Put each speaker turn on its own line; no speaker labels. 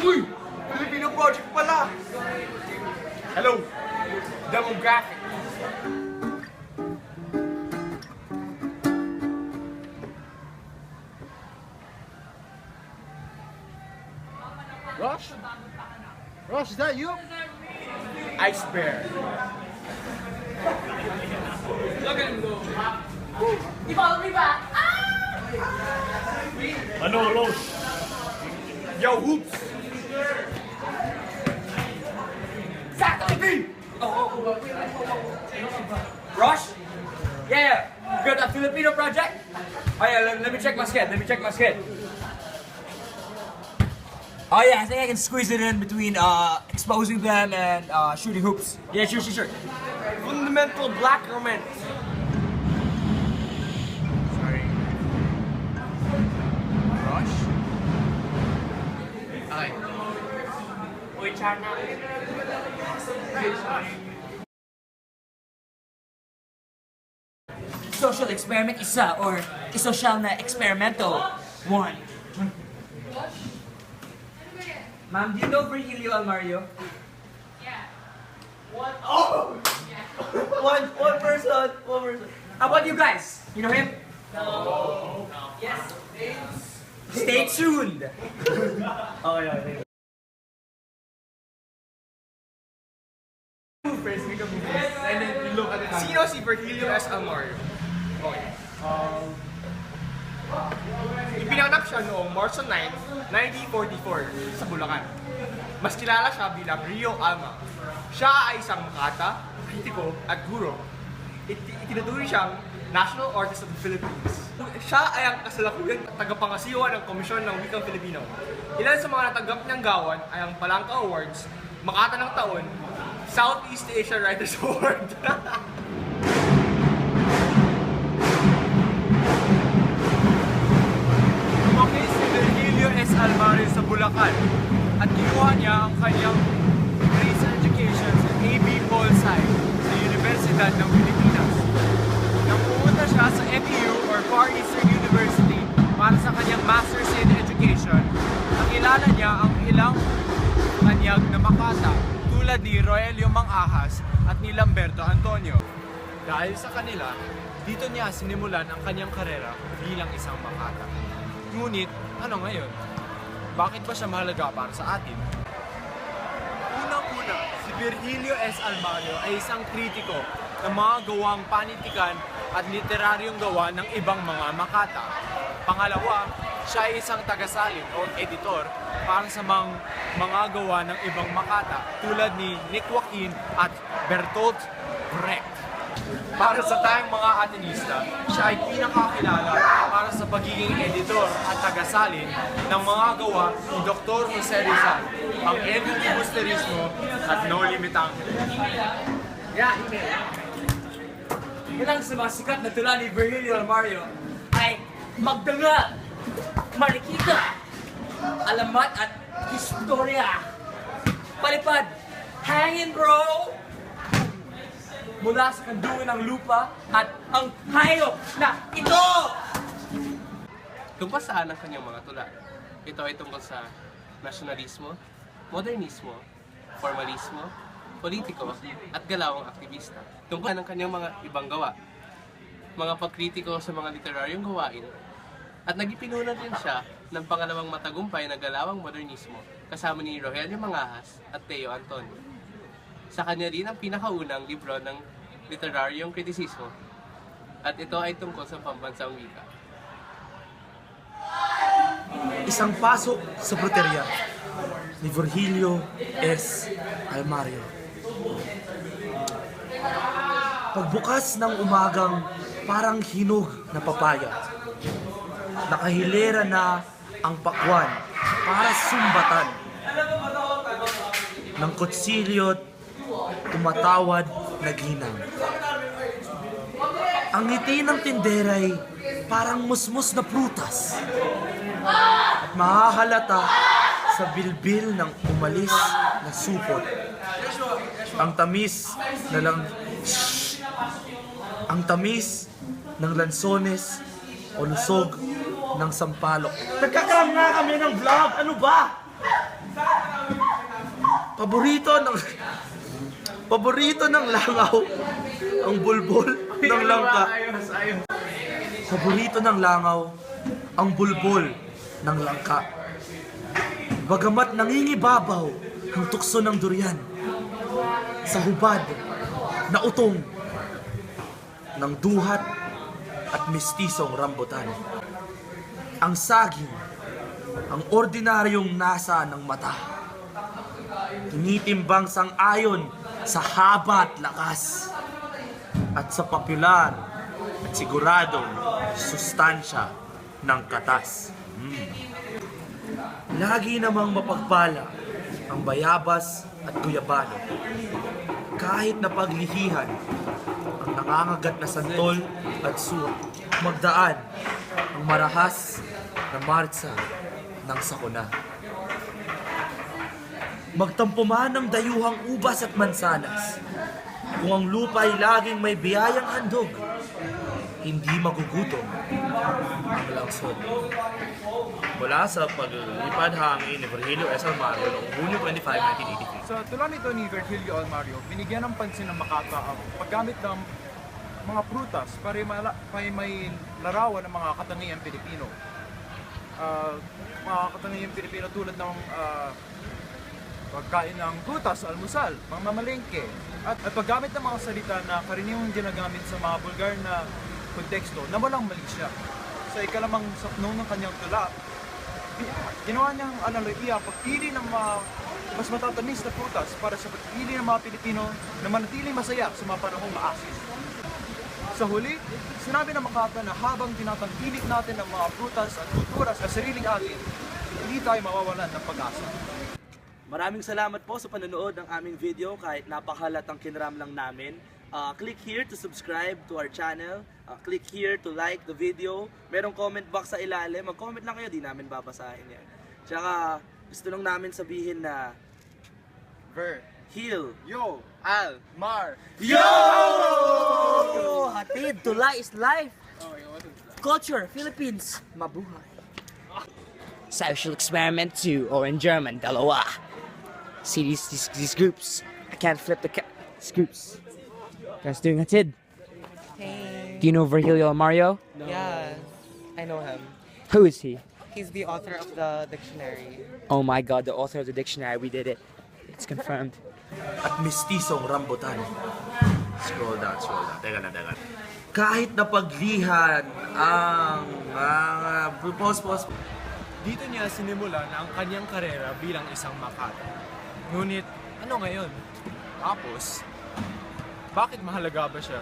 Uy! Filipino project pala! Hello! Demographic!
Rush? Rush, is that you?
Ice Bear.
Look at him go. You follow me back.
Ano, Rush?
Yo, Hoops!
Exactly. Rush? Yeah. You got a Filipino project? Oh yeah, let me check my skid. Oh yeah, I think I can squeeze it in between exposing them and shooting hoops. Yeah, sure.
Fundamental black romance.
Sorry. Rush? Okay.
Uy, Charna. Social experiment isa or isosyal na eksperimento. One. Ma'am, do you know Virgilio Almario? One person. How about you guys? You know him? No. Yes. Stay tuned. Oh yeah.
First, make a move first, and then you look at the camera. Sino si Virgilio S. Almario? Okay. Ipinanganak siya noong March 9, 1944 sa Bulacan. Mas kilala siya bilang Rio Alma. Siya ay isang makata, kritiko at guro. Itinuturi siyang National Artist of the Philippines. Siya ay ang kasalukuyang tagapangasiwa ng Komisyon ng Wikang Filipino. Ilan sa mga natanggap niyang gawan ay ang Palangka Awards, Makata ng Taon, Southeast Asia Writers Award. Lumaki si Virgilio S. Almario sa Bulacan at kinuha niya ang kanyang grades education sa A.B. Paulsay sa Universidad ng Pilipinas. Nang pumunta siya sa FEU or Far Eastern University para sa kanyang Master's in Education, nakilala niya ang ilang kanyag na makata tulad ni Roelio Mang-Ahas at ni Lamberto Antonio. Dahil sa kanila, dito niya sinimulan ang kanyang karera bilang isang makata. Ngunit, ano ngayon? Bakit ba siya mahalaga para sa atin? Unang-una, si Virgilio S. Almario ay isang kritiko ng mga gawang panitikan at literaryong gawa ng ibang mga makata. Pangalawa, siya ay isang tagasalin o editor para sa mga gawa ng ibang makata tulad ni Nick Joaquin at Bertolt Brecht. Para sa tayong mga Atenista, siya ay pinakakilala para sa pagiging editor at tagasalin ng mga gawa ni Dr. Jose Rizal, ang El Filibusterismo at No Limitang.
Ilang sa mga sikat na tula ni Virgilio Almario ay magdanga, marikita, alamat at historia. Palipad, hangin bro! Mula sa kandungan ng lupa at ang hayop na ito!
Tungkol saan ang kanyang mga tula? Ito ay tungkol sa nasyonalismo, modernismo, formalismo, politiko, at galawang aktivista. Tungkol ng kanyang mga ibang gawa, mga pagkritiko sa mga literaryong gawain, at nagipinunan din siya ng pangalawang matagumpay na galawang modernismo kasama ni Rogelio Mang-Ahas at Teo Antonio. Sa kanya rin ang pinakaunang libro ng literaryong kritisismo, at ito ay tungkol sa pambansang wika.
Isang pasok sa bruteria ni Virgilio S. Almario. Pagbukas ng umagang parang hinog na papaya, nakahilera na ang pakwan para sumbatan ng kutsilyo't tumatawad na ginang. Ang ngiti ng tinderay parang musmus na prutas at mahahalata sa bilbil ng umalis na supot. Ang tamis ng lansones o lusog ng sampalok. Nagkakaroon nga kami ng vlog! Ano ba? Paborito ng langaw ang bulbol ng langka. Paborito ng langaw ang bulbol ng langka. Bagamat nangingibabaw ang tukso ng durian sa hubad na utong ng duhat at mistisong rambutan. Ang saging, ang ordinaryong nasa ng mata. Tinitimbang sang-ayon sa haba at lakas at sa popular at siguradong sustansya ng katas. Lagi namang mapagpala ang bayabas at guyabano. Kahit na paglihihan ang nangangagat na santol at suwa, magdaan ang marahas na martsa ng sakuna. Magtampo man ng dayuhang ubas at mansanas, kung ang lupa ay laging may biyayang handog, hindi magugutom ang langsod. Mula sa paglipad hangin ni Virgilio S. Almario noong Hunyo 25, 1983.
Sa tulad nito ni Virgilio Almario, binigyan ng pansin ng Makata ang paggamit ng mga prutas para may larawan ng mga katangian Pilipino. Mga katangian Pilipino tulad ng pagkain ng prutas, almusal, pangmamalengke, at paggamit ng mga salita na karaniwang ginagamit sa mga bulgar na konteksto na walang mali siya. Sa ikalamang sakno ng kanyang tula, ginawa niyang analohiya pagpili ng mga mas matatamis na prutas para sa pagpili ng mga Pilipino na manatiling masaya sa mga panahong maasis. Sa huli, sinabi ng Makata na habang tinatangkilik natin ang mga prutas at kultura sa sariling atin, hindi tayo mawawalan ng pag-asa.
Maraming salamat po sa panonood ng aming video kahit napakahalatang kinram lang namin. Click here to subscribe to our channel. Click here to like the video. Merong comment box sa ilalim. Mag-comment lang kayo, di namin babasahin yan. Tsaka gusto lang namin sabihin na Heal.
Yo! Al! Mar!
Hatid, tula is life. Culture, Philippines, mabuhay. Social experiment 2, or in German, dalawa. See these groups. I can't flip these groups. Guys doing Hatid.
Hey.
Do you know Virgilio Almario?
Yes, I know him.
Who is he?
He's the author of the dictionary.
Oh my god, the author of the dictionary. We did it. It's confirmed.
At mistisong rambutan. Scroll down. Teka lang. Kahit na paglihan ang pause.
Dito niya sinimulan ang kanyang karera bilang isang Makata. Ngunit, ano ngayon? Tapos, bakit mahalaga ba siya?